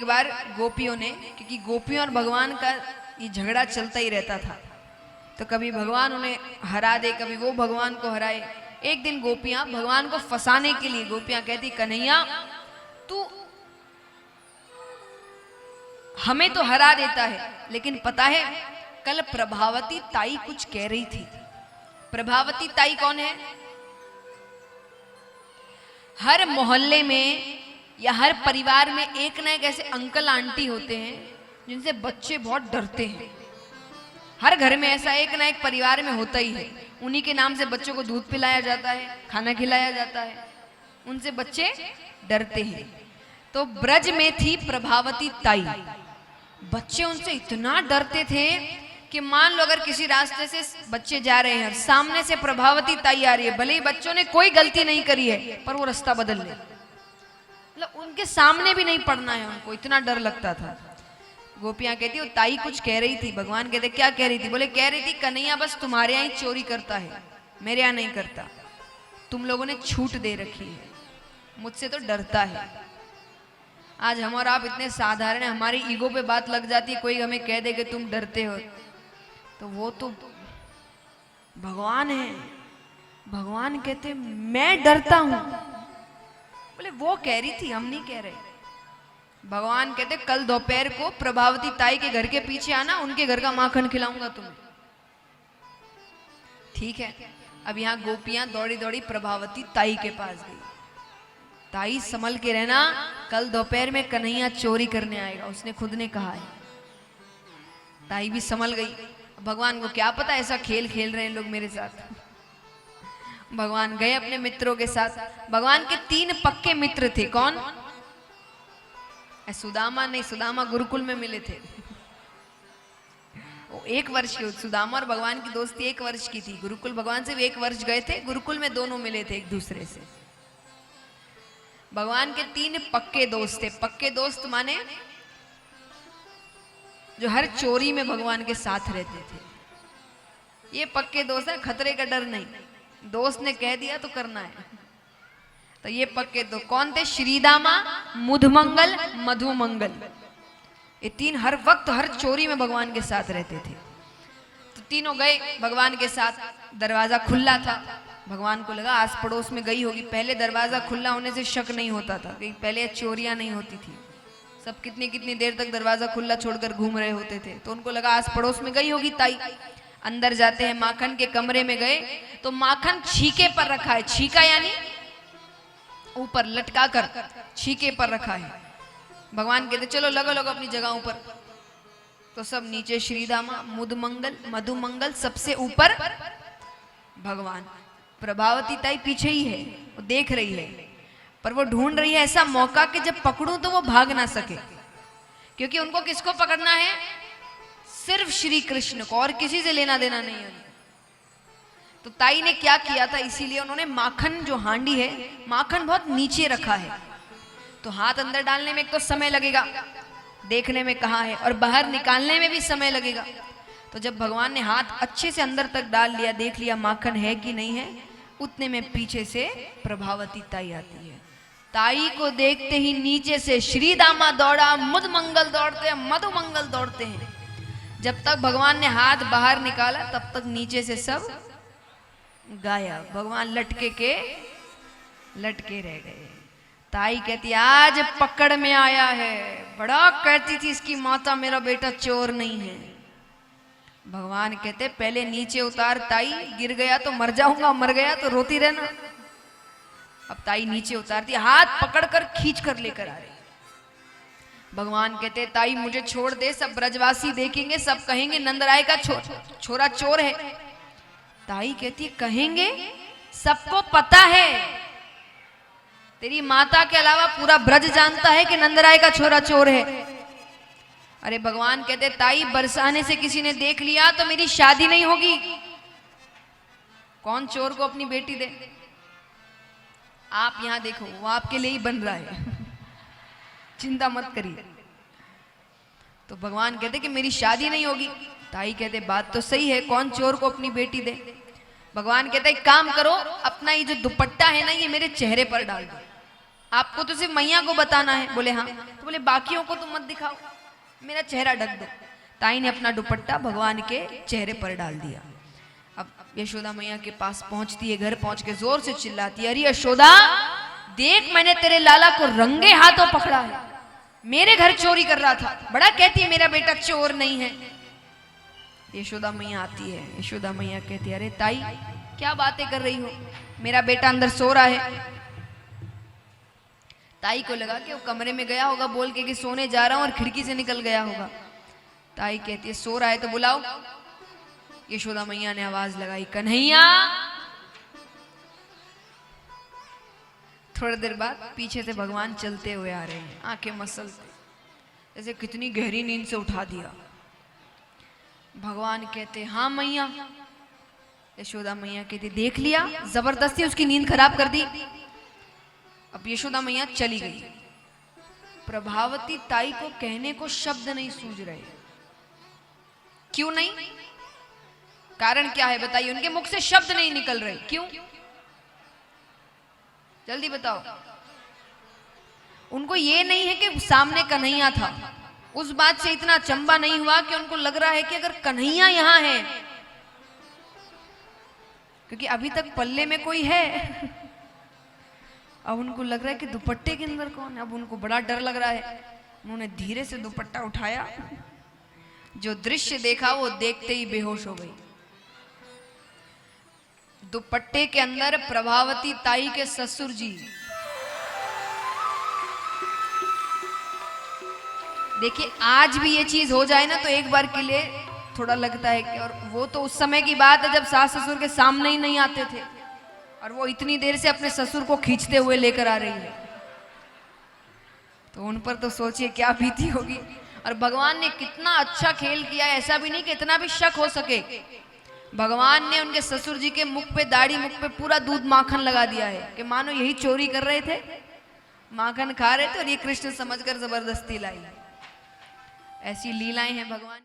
एक बार गोपियों ने, क्योंकि गोपियों और भगवान का ये झगड़ा चलता ही रहता था, तो कभी भगवान उन्हें हरा दे, कभी वो भगवान को हराए। एक दिन गोपियां भगवान को फंसाने के लिए, गोपियां कहती कन्हैया तू हमें तो हरा देता है, लेकिन पता है कल प्रभावती ताई कुछ कह रही थी। प्रभावती ताई कौन है? हर मोहल्ले में या हर परिवार में एक ना एक ऐसे अंकल आंटी होते हैं जिनसे बच्चे बहुत डरते हैं। हर घर में ऐसा एक ना एक परिवार में होता ही है। उन्हीं के नाम से बच्चों को दूध पिलाया जाता है, खाना खिलाया जाता है, उनसे बच्चे डरते हैं। तो ब्रज में थी प्रभावती ताई। बच्चे उनसे इतना डरते थे कि मान लो अगर किसी रास्ते से बच्चे जा रहे हैं, सामने से प्रभावती ताई आ रही है, भले ही बच्चों ने कोई गलती नहीं करी है, पर वो रास्ता बदल ले, मतलब उनके सामने भी नहीं पड़ना है उनको, इतना डर लगता था। गोपियां कहती वो ताई कुछ कह रही थी। भगवान कहते क्या कह रही थी? बोले कह रही थी कन्हैया बस तुम्हारे यहाँ ही चोरी करता है, मेरे यहाँ नहीं करता, तुम लोगों ने छूट दे रखी है, मुझसे तो डरता है। आज हम और आप इतने साधारण हैं, हमारी ईगो पे बात लग जाती है, कोई हमें कह दे कि तुम डरते हो, तो वो तो भगवान है। भगवान कहते मैं डरता हूं। बोले वो कह रही थी, हम नहीं कह रहे। भगवान कहते कल दोपहर को प्रभावती ताई के घर के पीछे आना, उनके घर का माखन खिलाऊंगा तुम्हें। ठीक है। अब यहाँ गोपियां दौड़ी दौड़ी प्रभावती ताई के पास गई। ताई संभल के रहना, कल दोपहर में कन्हैया चोरी करने आएगा, उसने खुद ने कहा है। ताई भी संभल गई। भगवान को क्या पता ऐसा खेल खेल रहे हैं लोग मेरे साथ। भगवान गए अपने मित्रों के साथ। भगवान के 3 पक्के मित्र थे। कौन? सुदामा नहीं, सुदामा गुरुकुल में मिले थे। वो 1 वर्ष के, सुदामा और भगवान की दोस्ती 1 वर्ष की थी। गुरुकुल भगवान से 1 वर्ष गए थे, गुरुकुल में दोनों मिले थे एक दूसरे से। भगवान के 3 पक्के दोस्त थे। पक्के दोस्त माने जो हर चोरी में भगवान के साथ रहते थे। ये पक्के दोस्त है, खतरे का डर नहीं, दोस्त ने कह दिया तो करना है। तो ये पक्के दो कौन थे? श्रीदामा, मुधमंगल, मधुमंगल। ये 3 हर वक्त हर चोरी में भगवान के साथ रहते थे। तो तीनों गए भगवान के साथ। दरवाजा खुला था, भगवान को लगा आस पड़ोस में गई होगी। पहले दरवाजा खुला होने से शक नहीं होता था, कहीं पहले चोरियां नहीं होती थी। सब कितनी कितनी देर तक दरवाजा खुला छोड़कर घूम रहे होते थे। तो उनको लगा आस पड़ोस में गई होगी ताई। अंदर जाते हैं, माखन के कमरे में गए तो माखन छीके पर रखा है। छीका यानी ऊपर लटका कर छीके पर रखा है। भगवान कहते चलो लगो लगो अपनी जगहों पर। तो सब नीचे श्रीदामा, मुधमंगल, मधुमंगल, सबसे ऊपर भगवान। प्रभावती ताई पीछे ही है, वो देख रही है, पर वो ढूंढ रही है ऐसा मौका कि जब पकड़ूं तो वो भाग ना सके। क्योंकि उनको किसको पकड़ना है? सिर्फ श्री कृष्ण को, और किसी से लेना देना नहीं है। तो ताई ने क्या किया था, इसीलिए उन्होंने माखन, जो हांडी है, माखन बहुत नीचे रखा है। तो हाथ अंदर डालने में एक तो समय लगेगा, देखने में कहाँ है, और बाहर निकालने में भी समय लगेगा। तो जब भगवान ने हाथ अच्छे से अंदर तक डाल लिया, देख लिया माखन है कि नहीं है, उतने में पीछे से प्रभावती ताई आती है। ताई को देखते ही नीचे से श्रीदामा दौड़ा, मुधमंगल दौड़ते हैं, मधुमंगल दौड़ते हैं। जब तक भगवान ने हाथ बाहर निकाला तब तक नीचे से सब गायब। भगवान लटके रह गए। ताई कहती आज पकड़ में आया है। बड़ा कहती थी इसकी माता मेरा बेटा चोर नहीं है। भगवान कहते पहले नीचे उतार ताई, गिर गया तो मर जाऊंगा, मर गया तो रोती रहना। अब ताई नीचे उतारती, हाथ पकड़कर खींच कर लेकर आ रही। भगवान कहते ताई मुझे छोड़ दे, सब ब्रजवासी देखेंगे, सब कहेंगे नंदराय का छोरा चोर है। ताई कहती कहेंगे, सबको पता है, तेरी माता के अलावा पूरा ब्रज जानता है कि नंदराय का छोरा चोर है। अरे भगवान कहते ताई बरसाने से किसी ने देख लिया तो मेरी शादी नहीं होगी। कौन चोर को अपनी बेटी दे? आप यहां देखो, वो आपके लिए ही बन रहा है, चिंता मत करिए। तो भगवान कहते कि मेरी शादी नहीं होगी। ताई कहते बात तो सही है, कौन चोर को अपनी बेटी दे? भगवान कहते एक काम करो, अपना ये जो दुपट्टा है ना, ये मेरे चेहरे पर डाल दो, आपको तो सिर्फ मैया को बताना है। बोले हाँ। तो बोले बाकियों को तुम मत दिखाओ, मेरा चेहरा ढक दो। ताई ने अपना दुपट्टा भगवान के चेहरे पर डाल दिया। अब यशोदा मैया के पास पहुंचती है, घर पहुंच के जोर से चिल्लाती है, अरे यशोदा देख, मैंने तेरे लाला को रंगे हाथों पकड़ा है, मेरे घर चोरी कर रहा था, बड़ा कहती है मेरा बेटा चोर नहीं है। यशोदा मैया आती है, यशोदा मैया कहती है, अरे ताई क्या बातें कर रही हो, मेरा बेटा अंदर सो रहा है। ताई को लगा कि वो कमरे में गया होगा बोल के कि सोने जा रहा हूं, और खिड़की से निकल गया होगा। ताई कहती है सो रहा है तो बुलाओ। यशोदा मैया ने आवाज लगाई, कन्हैया। थोड़ी देर बाद पीछे से भगवान चलते हुए आ रहे हैं, आंखें मसलते, जैसे कितनी गहरी नींद से उठा दिया। भगवान कहते हाँ मैया। यशोदा मैया कहती देख लिया, जबरदस्ती उसकी नींद खराब कर दी। अब यशोदा मैया चली गई। प्रभावती ताई को कहने को शब्द नहीं सूझ रहे। क्यों नहीं? कारण क्या है बताइए? उनके मुख से शब्द नहीं निकल रहे, क्यों? जल्दी बताओ। उनको ये नहीं है कि सामने कन्हैया था, उस बात से इतना अचंबा नहीं हुआ कि उनको लग रहा है कि अगर कन्हैया यहां है, क्योंकि अभी तक पल्ले में कोई है, अब उनको लग रहा है कि दुपट्टे के अंदर कौन है। अब उनको बड़ा डर लग रहा है। उन्होंने धीरे से दुपट्टा उठाया, जो दृश्य देखा वो देखते ही बेहोश हो गई। दुपट्टे के अंदर प्रभावती ताई के ससुर जी। देखिए आज भी ये चीज हो जाए ना तो एक बार के लिए थोड़ा लगता है कि, और वो तो उस समय की बात है जब सास ससुर के सामने ही नहीं आते थे, और वो इतनी देर से अपने ससुर को खींचते हुए लेकर आ रही है, तो उन पर तो सोचिए क्या बीती होगी। और भगवान ने कितना अच्छा खेल किया, ऐसा भी नहीं कि इतना भी शक हो सके। भगवान ने उनके ससुर जी के मुख पे, दाढ़ी मुख पे पूरा दूध माखन लगा दिया है कि मानो यही चोरी कर रहे थे, माखन खा रहे थे और ये कृष्ण समझकर जबरदस्ती लाई। ऐसी लीलाएं हैं भगवान।